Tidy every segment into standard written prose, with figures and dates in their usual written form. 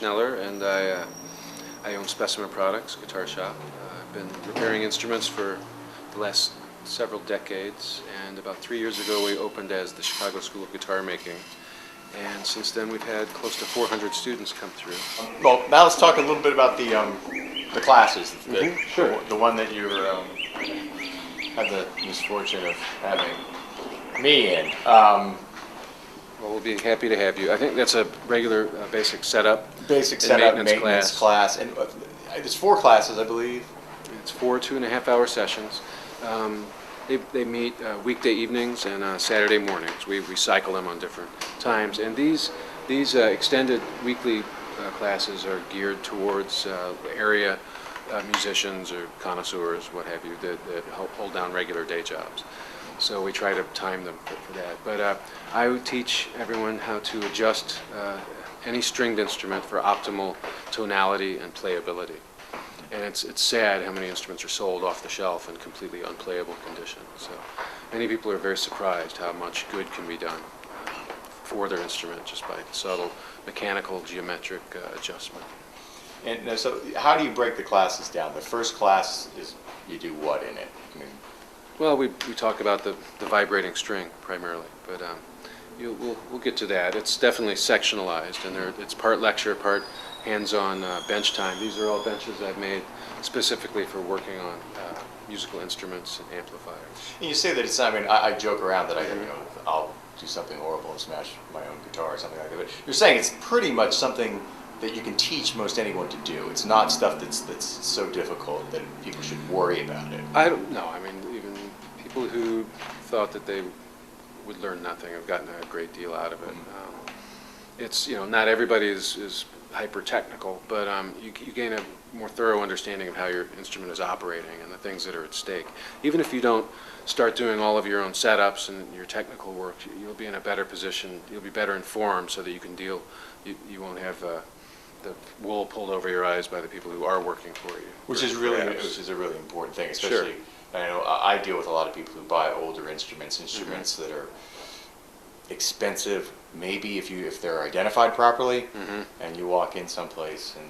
Schneller, and I own Specimen Products, guitar shop. I've been repairing instruments for the last several decades, and about 3 years ago we opened as the Chicago School of Guitar Making, and since then we've had close to 400 students come through. Well, now let's talk a little bit about the classes. Sure. The one that you had the misfortune of having me in. Well, we'll be happy to have you. I think that's a regular basic setup. Basic and setup, maintenance class. And there's 4 classes, I believe. It's 4 2.5-hour sessions. They meet weekday evenings and Saturday mornings. We cycle them on different times. And these extended weekly classes are geared towards area musicians or connoisseurs, what have you, that help hold down regular day jobs. So we try to time them for that. But I would teach everyone how to adjust any stringed instrument for optimal tonality and playability. And it's sad how many instruments are sold off the shelf in completely unplayable condition. So many people are very surprised how much good can be done for their instrument just by subtle mechanical geometric adjustment. And so how do you break the classes down? The first class is, you do what in it? I mean, well, we talk about the vibrating string primarily, but we'll get to that. It's definitely sectionalized, and it's part lecture, part hands-on bench time. These are all benches I've made specifically for working on musical instruments and amplifiers. And you say that it's, I mean, I joke around that I'll do something horrible and smash my own guitar or something like that, but you're saying it's pretty much something that you can teach most anyone to do. It's not stuff that's so difficult that people should worry about it. I don't know. I mean, even people who thought that they would learn nothing have gotten a great deal out of it. It's, not everybody is hyper technical, but you gain a more thorough understanding of how your instrument is operating and the things that are at stake. Even if you don't start doing all of your own setups and your technical work, you'll be in a better position. You'll be better informed so that you can deal. You won't have the wool pulled over your eyes by the people who are working for you. Which is a really important thing, especially. Sure. I know I deal with a lot of people who buy older instruments that are expensive. Maybe if they're identified properly, and you walk in someplace and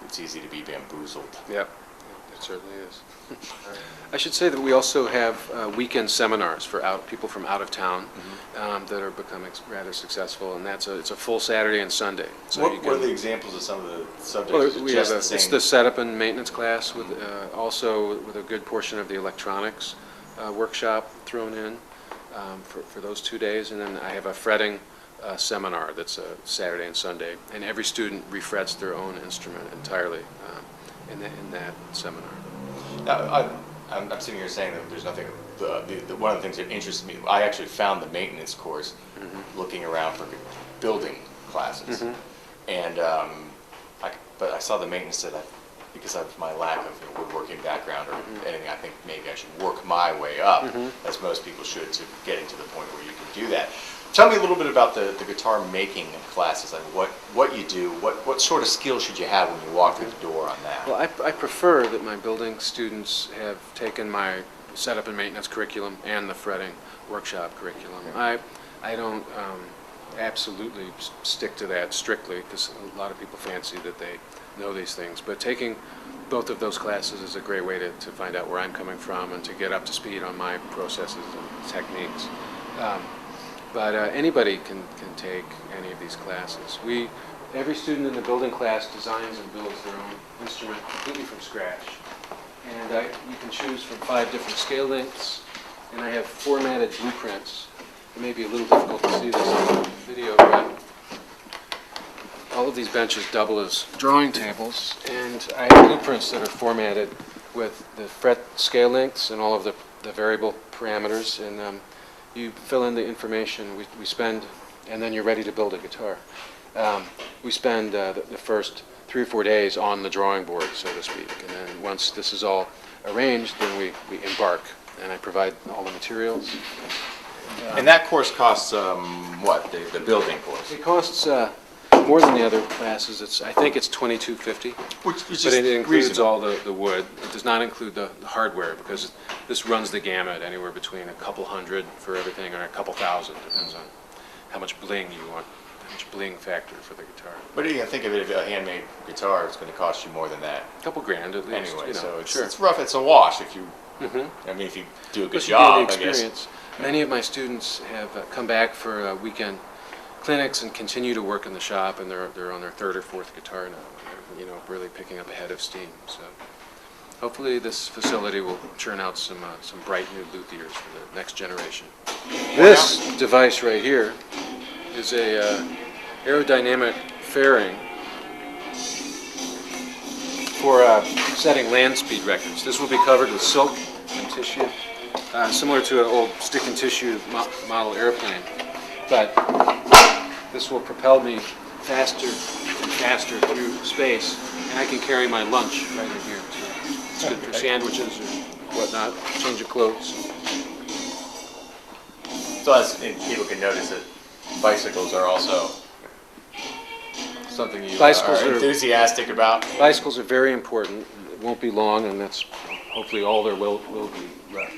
it's easy to be bamboozled. Yep, it certainly is. I should say that we also have weekend seminars for people from out of town that are becoming rather successful, and it's a full Saturday and Sunday. So what are the examples of some of the subjects? Well, it's the setup and maintenance class, with also with a good portion of the electronics workshop thrown in for those 2 days, and then I have a fretting seminar that's a Saturday and Sunday, and every student refrets their own instrument entirely in that seminar. Now, I'm sitting here saying that there's nothing. One of the things that interests me, I actually found the maintenance course looking around for building classes, and but I saw the maintenance that because of my lack of woodworking background or anything, I think maybe I should work my way up, as most people should, to getting to the point where you can do that. Tell me a little bit about the guitar making classes, like what you do, what sort of skills should you have when you walk through the door on that? Well, I prefer that my building students have taken my setup and maintenance curriculum and the fretting workshop curriculum. I don't absolutely stick to that strictly, because a lot of people fancy that they know these things, but taking both of those classes is a great way to find out where I'm coming from and to get up to speed on my processes and techniques. But anybody can take any of these classes. Every student in the building class designs and builds their own instrument completely from scratch. And you can choose from 5 different scale lengths, and I have formatted blueprints. It may be a little difficult to see this on the video, but all of these benches double as drawing tables, and I have blueprints that are formatted with the fret scale lengths and all of the variable parameters, and you fill in the information we spend, and then you're ready to build a guitar. We spend the first 3 or 4 days on the drawing board, so to speak, and then once this is all arranged, then we embark, and I provide all the materials. And that course costs what? The building course? It costs more than the other classes. I think it's $22.50, but it includes all the wood. It does not include the hardware, because this runs the gamut anywhere between a couple hundred for everything or a couple thousand, depends on how much bling you want bling factor for the guitar. But you can think of it, if a handmade guitar is going to cost you more than that A couple grand at least. anyway. you know, So it's, sure. it's rough. It's a wash if you. Mm-hmm. I mean, if you do a good Plus you gain job, the I guess. experience. Many of my students have come back for weekend clinics and continue to work in the shop, and they're on their third or fourth guitar now. They're, really picking up a head of steam. So hopefully this facility will churn out some bright new luthiers for the next generation. This device right here is a aerodynamic fairing for setting land speed records. This will be covered with silk and tissue, similar to an old stick and tissue model airplane. But this will propel me faster and faster through space, and I can carry my lunch right in here too. It's good for sandwiches or whatnot, change of clothes. So people can notice that bicycles are also something you Bicycles are are- enthusiastic about. Bicycles are very important. It won't be long, and that's hopefully all there will be left.